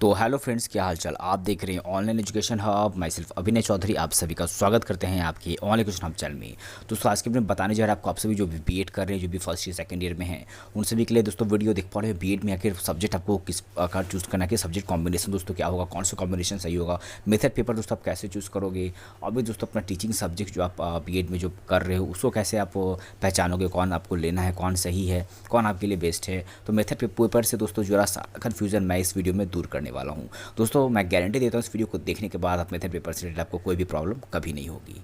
तो hello friends, क्या हाल चाल। आप देख रहे हैं ऑनलाइन एजुकेशन हब। मैं सिर्फ अभिनय चौधरी आप सभी का स्वागत करते हैं आपके ऑनलाइन एजुकेशन हब चैनल में। दोस्तों आज के मैं बताने जा रहा हूं आपको, आप सभी जो भी बीएड कर रहे हैं, जो भी फर्स्ट ईयर सेकंड ईयर में हैं, उन सभी के लिए दोस्तों वीडियो देख पा रहे हैं। बीएड में आखिर सब्जेक्ट आपको किस प्रकार चूज़ करना है, सब्जेक्ट कॉम्बिनेशन दोस्तों क्या होगा, कौन सा कॉम्बिनेशन सही होगा, मेथड पेपर दोस्तों आप कैसे चूज़ करोगे, और भी दोस्तों अपना टीचिंग सब्जेक्ट जो आप बीएड में जो कर रहे हो उसको कैसे आप पहचानोगे, कौन आपको लेना है, कौन सही है, कौन आपके लिए बेस्ट है। तो मेथड पेपर से दोस्तों जरा सा कन्फ्यूज़न मैं इस वीडियो में दूर करने वाला हूँ। दोस्तों मैं गारंटी देता हूँ इस वीडियो को देखने के बाद आप मेथड पेपर से रिलेटेड आपको कोई भी प्रॉब्लम कभी नहीं होगी।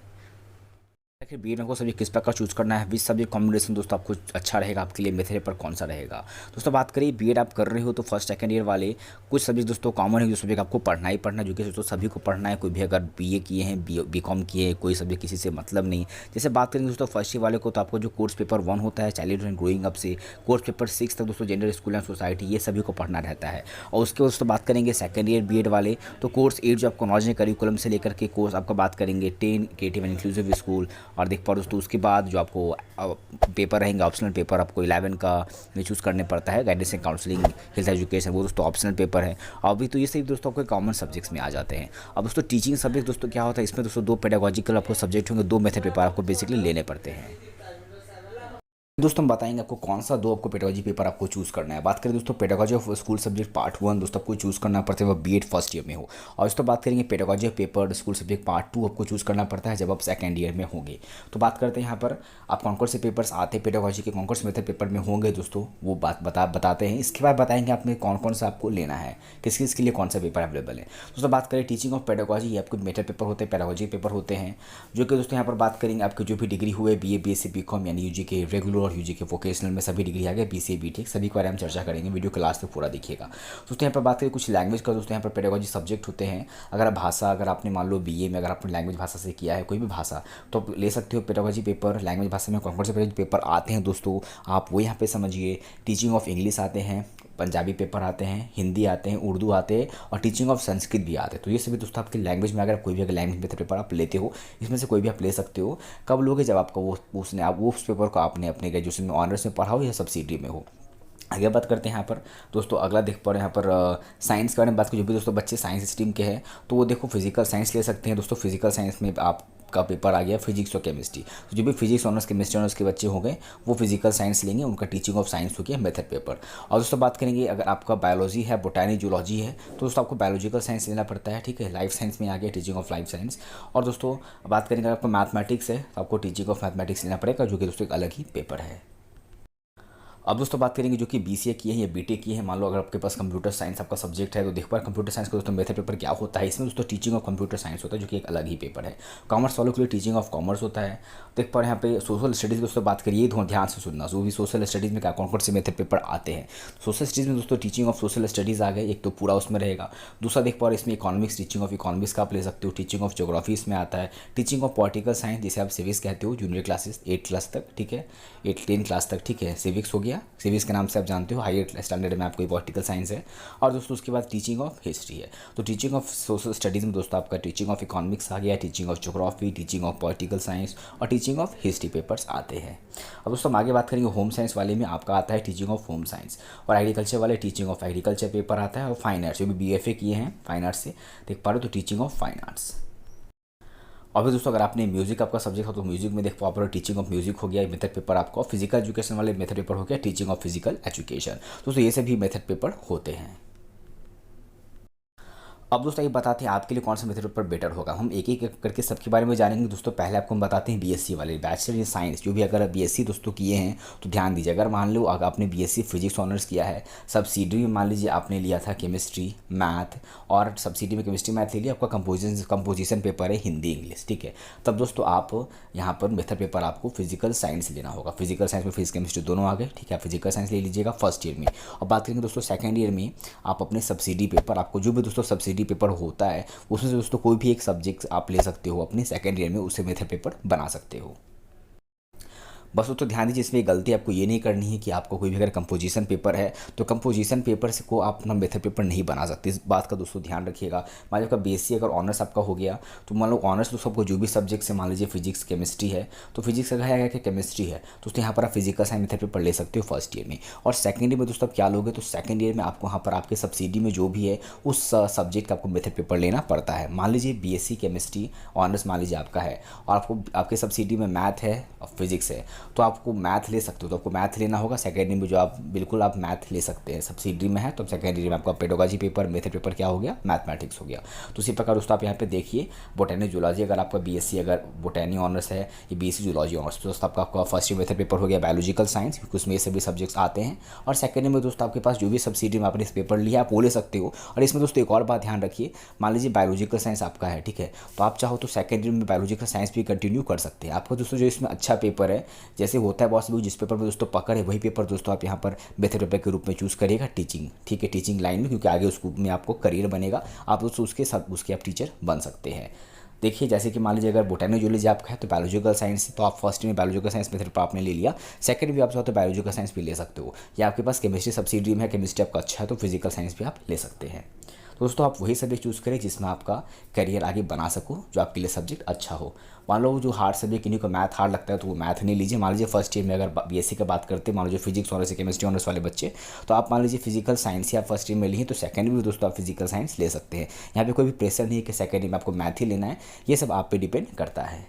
आखिर बीएड में को सब्जेक्ट किस प्रकार चूज़ करना है, विच सब्जेक्ट कॉम्बिनेशन दोस्तों आपको अच्छा रहेगा, आपके लिए मेथड पेपर कौन सा रहेगा। दोस्तों बात करिए बीएड आप कर रहे हो तो फर्स्ट सेकंड ईयर वाले कुछ सब्जेक्ट दोस्तों कॉमन है, जो सब्जेक्ट आपको पढ़ना ही पढ़ना, जो कि दोस्तों सभी को पढ़ना है। कोई भी अगर बीए किए हैं, बीकॉम किए हैं, कोई सब्जेक्ट किसी से मतलब नहीं। जैसे बात करेंगे दोस्तों फर्स्ट ईयर वाले को, तो आपको जो कोर्स पेपर 1 होता है चाइल्डहुड एंड ग्रोइंग अप से कोर्स पेपर 6 तक दोस्तों जेंडर, स्कूल एंड सोसाइटी, ये सभी को पढ़ना रहता है। और उसके दोस्तों बात करेंगे सेकंड ईयर बीएड वाले, तो कोर्स 8 जो आपको नॉलेज करिकुलम से लेकर के कोर्स आपका बात करेंगे 10 क्रिएटिव एंड इंक्लूसिव स्कूल। और देख पा दोस्तों उसके बाद जो आपको पेपर रहेंगे ऑप्शनल पेपर, आपको 11 का चूज़ करने पड़ता है, guidance and counselling, health education, वो दोस्तों ऑप्शनल पेपर है। अभी तो ये सभी दोस्तों आपको कॉमन सब्जेक्ट्स में आ जाते हैं। अब दोस्तों टीचिंग सब्जेक्ट दोस्तों क्या होता है, इसमें दोस्तों 2 पेडागोजिकल आपको सब्जेक्ट होंगे, 2 मेथड पेपर आपको बेसिकली लेने पड़ते हैं। दोस्तों हम बताएंगे आपको कौन सा 2 आपको पेडागोजी पेपर आपको चूज़ करना है। बात करें दोस्तों pedagogy of school subject part 1 दोस्तों आपको चूज़ करना पड़ता है, वह बीएड फर्स्ट ईयर में हो। और इस तो बात करेंगे pedagogy of paper school subject part 2 आपको चूज़ करना पड़ता है जब आप सेकंड ईयर में होंगे। तो बात करते हैं यहाँ पर आप कौन से पेपर्स आते हैं पेडागोजी के, कौन से मेथड पेपर में होंगे दोस्तों, वो बात बताते हैं। इसके बाद बताएंगे आप में कौन सा आपको लेना है, किस किस के लिए कौन सा पेपर अवेलेबल है। दोस्तों बात करें टीचिंग ऑफ पेडागोजी, ये आपको मेथड पेपर होते हैं, पेडागोजी पेपर होते हैं, जो कि दोस्तों यहाँ पर बात करेंगे आपके जो भी डिग्री हुए बीए बीएससी बीकॉम यानी यूजी के रेगुलर और यूजी के वोकेशनल में सभी डिग्री आ गए, बीसीए बीटेक सभी के बारे में चर्चा करेंगे। वीडियो के लास्ट तक पूरा देखिएगा। दोस्तों यहाँ पर बात करें कुछ लैंग्वेज का, दोस्तों यहाँ पर पेडागोजी सब्जेक्ट होते हैं। अगर आप भाषा, अगर आपने मान लो बीए में अगर आपने लैंग्वेज भाषा से किया है कोई भी भाषा, तो आप ले सकते हो पेडागोजी पेपर। लैंग्वेज भाषा में कौन से पेपर आते हैं दोस्तों, आप वो यहाँ पे समझिए। टीचिंग ऑफ इंग्लिश आते हैं, पंजाबी पेपर आते हैं, हिंदी आते हैं, उर्दू आते हैं, और टीचिंग ऑफ संस्कृत भी आते हैं। तो ये सभी दोस्तों आपकी लैंग्वेज में, अगर कोई भी अगर लैंग्वेज में पेपर आप लेते हो, इसमें से कोई भी आप ले सकते हो। कब लोगे, जब आपका वो उस पेपर को आपने अपने ग्रेजुएशन में ऑनर्स में पढ़ा हो या सब्सिडी में हो। आगे बात करते हैं यहाँ पर दोस्तों, अगला देख पा रहे हैं यहाँ पर साइंस के बारे में बात करें। जो भी दोस्तों बच्चे साइंस स्ट्रीम के हैं तो वो देखो फिजिकल साइंस ले सकते हैं। दोस्तों फिजिकल साइंस में आपका पेपर आ गया फिजिक्स और केमिस्ट्री, तो जो भी फिजिक्स ऑनर्स केमिस्ट्री ऑनर्स के बच्चे हो गए वो फिजिकल साइंस लेंगे, उनका टीचिंग ऑफ साइंस हो गया मेथड पेपर। और दोस्तों बात करेंगे अगर आपका बायोलॉजी है, बोटानी, जूलॉजी है, तो दोस्तों आपको बायोलॉजिकल साइंस लेना पड़ता है, ठीक है। लाइफ साइंस में आ गया टीचिंग ऑफ लाइफ साइंस। और दोस्तों बात करेंगे अगर आपको मैथमेटिक्स है तो आपको टीचिंग ऑफ मैथमेटिक्स लेना पड़ेगा, जो कि दोस्तों एक अलग ही पेपर है। अब दोस्तों बात करेंगे जो कि बीसीए किए हैं या बीटेक किए हैं, मान लो अगर आपके पास कंप्यूटर साइंस आपका सब्जेक्ट है, तो देख पा कंप्यूटर साइंस का दोस्तों मेथड पेपर क्या होता है। इसमें दोस्तों टीचिंग ऑफ कंप्यूटर साइंस होता है, जो कि एक अलग ही पेपर है। कॉमर्स वालों के लिए टीचिंग ऑफ कॉमर्स होता है। देख पा यहाँ पे सोशल स्टडीज़ दोस्तों बात करिए, ध्यान से सुनना, जो भी सोशल स्टडीज़ में क्या कौन से मेथड पेपर आते हैं। सोशल स्टडीज़ में दोस्तों टीचिंग ऑफ सोशल स्टडीज़ आ गए, एक तो पूरा उसमें रहेगा। दूसरा देख पा इसमें इकोनॉमिक्स, टीचिंग ऑफ इकोनॉमिक्स का आप ले सकते हो। टीचिंग ऑफ ज्योग्राफी इसमें आता है। टीचिंग ऑफ पॉलिटिकल साइंस जिसे आप सिविक्स कहते हो, जूनियर क्लासेस 8 क्लास तक, ठीक है, 10 क्लास तक, ठीक है। सिविक्स हो गया, सिविक्स के नाम से आप जानते हो, हायर स्टैंडर्ड में आपको पॉलिटिकल साइंस है। और दोस्तों उसके बाद टीचिंग ऑफ हिस्ट्री है। तो टीचिंग ऑफ सोशल स्टडीज़ में दोस्तों आपका टीचिंग ऑफ इकोनॉमिक्स आ गया, teaching of geography, teaching of political science और टीचिंग ऑफ हिस्ट्री पेपर्स आते हैं। अब दोस्तों हम आगे बात करेंगे होम साइंस वाले में आपका आता है टीचिंग ऑफ होम साइंस, और एग्रीकल्चर वाले टीचिंग ऑफ एग्रीकल्चर पेपर आता है। और फाइन आर्ट्स जो भी बीएफए किए हैं फाइन आर्ट्स से देख पा रहे हो, तो टीचिंग ऑफ फाइन आर्ट्स। और फिर दोस्तों अगर आपने म्यूजिक आपका सब्जेक्ट हो तो म्यूजिक में देख पाओ टीचिंग ऑफ म्यूजिक हो गया मेथड पेपर आपका। फिजिकल एजुकेशन वाले मेथड पेपर हो गया टीचिंग ऑफ फिजिकल एजुकेशन। दोस्तों ये सभी मेथड पेपर होते हैं। अब दोस्तों ये बताते हैं आपके लिए कौन सा मेथड पेपर बेटर होगा। हम एक एक करके सबके बारे में जानेंगे दोस्तों। पहले आपको हम बताते हैं बीएससी वाले, बैचलर इन साइंस। जो भी अगर बीएससी दोस्तों किए हैं तो ध्यान दीजिए, अगर मान लो अगर आपने बीएससी फिजिक्स ऑनर्स किया है, सब्सिडी में मान लीजिए आपने लिया था केमिस्ट्री मैथ, और सब्सिडी में केमिस्ट्री मैथ ले लिया, आपका कंपोजिशन पेपर है हिंदी इंग्लिश, ठीक है। तब दोस्तों आप यहाँ पर मेथड पेपर आपको फिजिकल साइंस लेना होगा। फिजिकल साइंस में फिजिक्स केमिस्ट्री दोनों आ गए, ठीक है। फिजिकल साइंस ले लीजिएगा फर्स्ट ईयर में। और बात करेंगे दोस्तों सेकेंड ईयर में आप अपने सब्सिडी पेपर, आपको जो भी दोस्तों सब्सिडी पेपर होता है उसमें से दोस्तों कोई भी एक सब्जेक्ट आप ले सकते हो अपने सेकेंड ईयर में, उसे मेथड पेपर बना सकते हो। बस दोस्तों ध्यान दीजिए, इसमें गलती आपको ये नहीं करनी है कि आपको कोई भी अगर कंपोजिशन पेपर है तो कंपोजिशन पेपर से को आप अपना मेथड पेपर नहीं बना सकते। इस बात का दोस्तों ध्यान रखिएगा। मान लीजिए आपका बीएससी अगर ऑनर्स आपका हो गया तो मान लो ऑनर्स दोस्तों आपको जो भी सब्जेक्ट से, मान लीजिए फिजिक्स केमिस्ट्री है तो फिजिक्स अगर है कि केमिस्ट्री है तो दोस्तों यहाँ पर आप फिजिकल साइंस मेथड पेपर ले सकते हो फर्स्ट ईयर में। और सेकंड ईयर में दोस्तों आप क्या लोगे, तो सेकंड ईयर में आपको यहाँ पर आपके सब्सिडी में जो भी है उस सब्जेक्ट का आपको मेथड पेपर लेना पड़ता है। मान लीजिए बीएससी केमिस्ट्री ऑनर्स मान लीजिए आपका है और आपको आपके सब्सिडी में मैथ है और फिजिक्स है तो आपको मैथ ले सकते हो, तो आपको मैथ लेना होगा सेकेंड ईयर में। जो आप बिल्कुल आप मैथ ले सकते हैं, सब्सिडी में है तो सेकेंड ईयर में आपका पेडागोजी पेपर, मेथड पेपर क्या हो गया, मैथमेटिक्स हो गया। तो इसी प्रकार दोस्तों आप यहाँ पे देखिए बोटैनी जूलॉजी, अगर आपका बीएससी अगर बोटैनी ऑनर्स है या बीएससी जूलॉजी ऑनर्स, तो दोस्तों आपका फर्स्ट ईयर मेथड पेपर हो गया बायोलॉजिकल साइंस, क्योंकि उसमें ये सभी सब्जेक्ट्स आते हैं। और सेकंड ईयर में दोस्तों आपके पास जो भी सब्सिडी में आपने इस पेपर लिया आप वो ले सकते हो। और इसमें दोस्तों एक और बात ध्यान रखिए, मान लीजिए बायोलॉजिकल साइंस आपका है, ठीक है, तो आप चाहो तो सेकंड ईयर में बायोलॉजिकल साइंस भी कंटिन्यू कर सकते हैं। आपका दोस्तों जो इसमें अच्छा पेपर है, जैसे होता है बहुत से लोग जिस पेपर में दोस्तों पकड़ है वही पेपर दोस्तों आप यहाँ पर मेथड पेपर के रूप में चूज़ करिएगा, टीचिंग, ठीक है, टीचिंग लाइन में, क्योंकि आगे उसको में आपको करियर बनेगा, आप दोस्तों उसके साथ उसके आप टीचर बन सकते हैं। देखिए जैसे कि मान लीजिए अगर बोटैनी जूलॉजी आपका है तो बायोलॉजिकल साइंस, तो आप फर्स्ट में बायोलॉजिकल साइंस मेथड पर आपने ले लिया, सेकंड भी आप चाहो तो बायोलॉजिकल साइंस भी ले सकते हो, या आपके पास केमिस्ट्री सब्सिडी में है, केमिस्ट्री आपका अच्छा है तो फिजिकल साइंस भी आप ले सकते हैं। तो दोस्तों आप वही सब्जेक्ट चूज़ करें जिसमें आपका करियर आगे बना सको, जो आपके लिए सब्जेक्ट अच्छा हो। मान लो जो हार्ड सब्जेक्ट किन्हीं को मैथ हार्ड लगता है तो वो मैथ नहीं लीजिए। मान लीजिए फर्स्ट ईयर में अगर बीएससी की बात करते हैं, मान लीजिए फिजिक्स ऑनर्स या केमिस्ट्री ऑनर्स वाले बच्चे, तो आप मान लीजिए फिजिकल साइंस ही आप फर्स्ट ईयर में लिए तो सेकंड में भी दोस्तों आप फिजिकल साइंस ले सकते हैं। यहाँ पे कोई भी प्रेशर नहीं है कि सेकंड ईयर में आपको मैथ ही लेना है, ये सब आप पे डिपेंड करता है।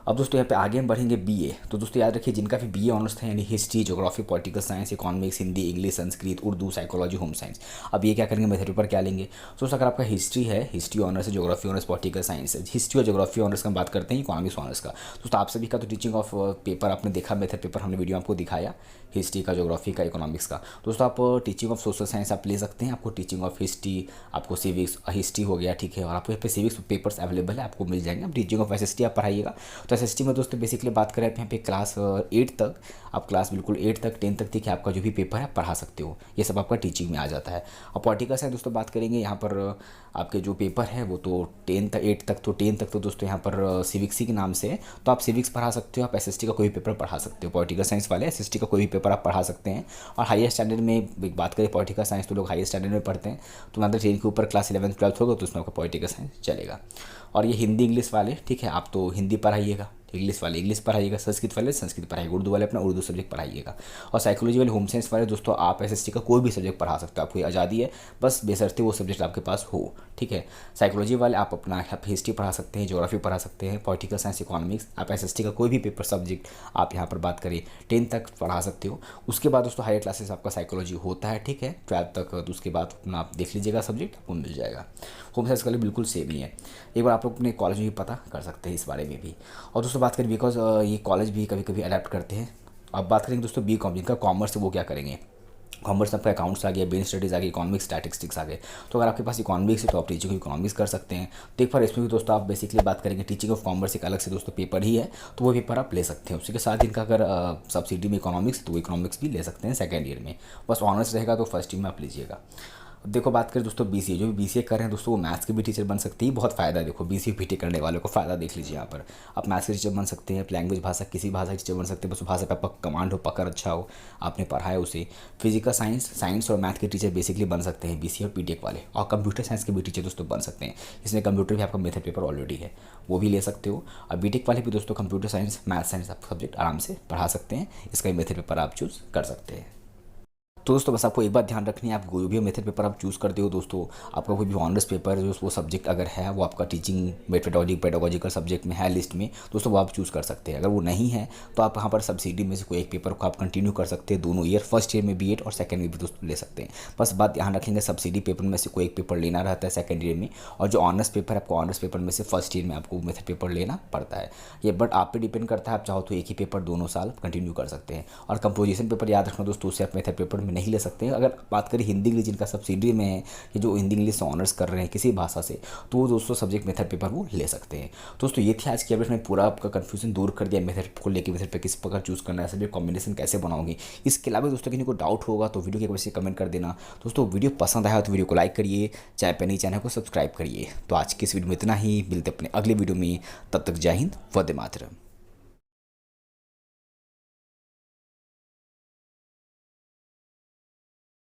अब दोस्तों यहाँ पे आगे हम बढ़ेंगे बीए। तो दोस्तों याद रखिए जिनका भी बीए ऑनर्स था, यानी history, geography, political science, economics, Hindi, English, Sanskrit, Urdu, psychology, home science, अब ये क्या करेंगे, मेथड पेपर क्या लेंगे। तो अगर आपका हिस्ट्री है, हिस्ट्री ऑनर्स है, ज्योग्राफी ऑनर्स, पॉलिटिकल साइंस है, हिस्ट्री और ज्योग्राफी ऑनर्स का बात करते हैं, इकोनॉमिक्स ऑनर्स का, तो आप सभी का तो टीचिंग ऑफ पेपर आपने देखा, मेथड पेपर हमने वीडियो आपको दिखाया, हिस्ट्री का, ज्योग्राफी का, इकोनॉमिक्स का। दोस्तों आप टीचिंग ऑफ सोशल साइंस आप ले सकते हैं, आपको टीचिंग ऑफ हिस्ट्री, आपको सिविक्स, हिस्ट्री हो गया, ठीक है, और आपको यहाँ पे सिविक्स पेपर्स अवेलेबल है, आपको मिल जाएंगे। अब टीचिंग ऑफ एसएसटी आप पढ़ाइएगा, तो एसएसटी में दोस्तों बेसिकली बात करें यहाँ पे क्लास 8 तक, आप क्लास बिल्कुल 8 तक 10 तक देखिए आपका जो भी पेपर है आप पढ़ा सकते हो, ये सब आपका टीचिंग में आ जाता है। और पॉलिटिकल साइंस दोस्तों बात करेंगे यहाँ पर आपके जो पेपर है वो तो 10 तक 8 तक, तो 10 तक तो दोस्तों यहाँ पर सिविक्स के नाम से है, तो आप सिविक्स पढ़ा सकते हो, आप एसएसटी का कोई भी पेपर पढ़ा सकते हो, पॉलिटिकल साइंस वाले एसएसटी का कोई भी पेपर आप पढ़ा सकते हैं। और हायर स्टैंडर्ड में एक बात करें पॉलिटिकल साइंस तो लोग हायर स्टैंडर्ड में पढ़ते हैं, तो मतलब 10 के ऊपर क्लास 11 12 होगा तो उसमें आपका पॉलिटिकल साइंस चलेगा। और ये हिंदी इंग्लिश वाले, ठीक है, आप तो हिंदी पढ़ाइएगा, इंग्लिश वाले इंग्लिश पढ़ाइएगा, संस्कृत वाले संस्कृत पढ़ाइएगा, उर्दू वाले अपना उर्दू सब्जेक्ट पढ़ाइएगा। और साइकोलॉजी वाले, होम साइंस वाले दोस्तों आप एसएसटी का कोई भी सब्जेक्ट पढ़ा सकते हो, आपको आज़ादी है, बस बेशर्ते वो सब्जेक्ट आपके पास हो, ठीक है। साइकोलॉजी वाले आप अपना हिस्ट्री पढ़ा सकते हैं, ज्योग्राफी पढ़ा सकते हैं, पॉलिटिकल साइंस, इकोनॉमिक्स, आप एसएसटी का कोई भी पेपर सब्जेक्ट आप यहाँ पर बात करें 10 तक पढ़ा सकते हो। उसके बाद दोस्तों हायर क्लासेस आपका साइकोलॉजी होता है, ठीक है, 12 तक, तो उसके बाद अपना आप देख लीजिएगा सब्जेक्ट आपको मिल जाएगा। होम साइंस के लिए बिल्कुल सेम ही है, एक बार आप लोग अपने कॉलेज में भी पता कर सकते हैं इस बारे में भी। और दोस्तों बात करें बिकॉज ये कॉलेज भी कभी कभी अडेप्ट करते हैं। अब बात करेंगे दोस्तों बी कॉम, जिनका कॉमर्स है वो क्या करेंगे। कॉमर्स आपका अकाउंट्स आ गया, बिजनेस स्टडीज़ आ गई, इकोनॉमिक्स, स्टैटिस्टिक्स आ गए। तो अगर आपके पास इकोनॉमिक्स है तो आप टीचिंग ऑफ इकोनॉमिक्स कर सकते हैं। तो एक बार इसमें भी दोस्तों आप बेसिकली बात करेंगे टीचिंग ऑफ कॉमर्स एक अलग से दोस्तों पेपर ही है, तो वो पेपर आप ले सकते हैं। उसी के साथ इनका अगर सब्सिडी में इकोनॉमिक्स तो वो इकोनॉमिक्स भी ले सकते हैं सेकेंड ईयर में, बस ऑनर्स रहेगा तो फर्स्ट ईयर में आप लीजिएगा। देखो बात करें दोस्तों बीसीए, जो भी बीसीए कर रहे हैं दोस्तों वो मैथ्स के भी टीचर बन सकते हैं, बहुत फ़ायदा है। देखो बीसीए पीटी करने वालों को फ़ायदा देख लीजिए, यहाँ पर आप मैथ्स के टीचर बन सकते हैं, लैंग्वेज भाषा किसी भाषा के टीचर बन सकते हैं, बस भाषा पे आपका कमांड हो, पकड़ अच्छा हो, आपने पढ़ा है उसे। फिजिकल साइंस और मैथ के टीचर बेसिकली बन सकते हैं बीसीए और पीटेक वाले। और कंप्यूटर साइंस के भी टीचर दोस्तों बन सकते हैं, इसमें कंप्यूटर भी आपका मेथड पेपर ऑलरेडी है, वो भी ले सकते हो। और बीटेक वाले भी दोस्तों कंप्यूटर साइंस, मैथ साइंस आप सब्जेक्ट आराम से पढ़ा सकते हैं, इसका मेथड पेपर आप चूज़ कर सकते हैं। तो दोस्तों बस आपको एक बात ध्यान रखनी है, आप कोई भी मेथड पेपर आप चूज़ करते हो दोस्तों, आपका कोई भी ऑनर्स पेपर जो वो सब्जेक्ट अगर है वो आपका टीचिंग पेडागोजिकल सब्जेक्ट में है लिस्ट में दोस्तों, वो आप चूज़ कर सकते हैं। अगर वो नहीं है तो आप यहाँ पर सब्सिडी में से कोई एक पेपर को आप कंटिन्यू कर सकते हैं, दोनों ईयर, फर्स्ट ईयर में बीएड और सेकंड ईयर भी दोस्तों ले सकते हैं। बस बात ध्यान रखेंगे सब्सिडी पेपर में से कोई एक पेपर लेना रहता है सेकंड ईयर में, और जो ऑनर्स पेपर है आपको ऑनर्स पेपर में से फर्स्ट ईयर में आपको मेथड पेपर लेना पड़ता है। ये बट आप पे डिपेंड करता है, आप चाहो तो एक ही पेपर दोनों साल कंटिन्यू कर सकते हैं। और कंपोजिशन पेपर याद रखना दोस्तों, उसे आप मेथड पेपर में नहीं ले सकते हैं। अगर बात करें हिंदी इंग्लिश जिनका सब्सिडी में है, ये जो हिंदी इंग्लिश से ऑनर्स कर रहे हैं किसी भाषा से, तो वो दोस्तों सब्जेक्ट मेथड पेपर वो ले सकते हैं। दोस्तों ये थी आज की अपडेट, में पूरा आपका कन्फ्यूजन दूर कर दिया मेथड को लेकर, मेथड पे किस प्रकार चूज़ करना है, सब्जेक्ट कॉम्बिनेशन कैसे बनाओगे। इसके अलावा दोस्तों किसी को डाउट होगा तो वीडियो के वजह से कमेंट कर देना। दोस्तों वीडियो पसंद आया तो वीडियो को लाइक करिए, चाहे पे नहीं चैनल को सब्सक्राइब करिए। तो आज की इस वीडियो में इतना ही, मिलते अपने अगले वीडियो में, तब तक जय हिंद, वंदे मातरम।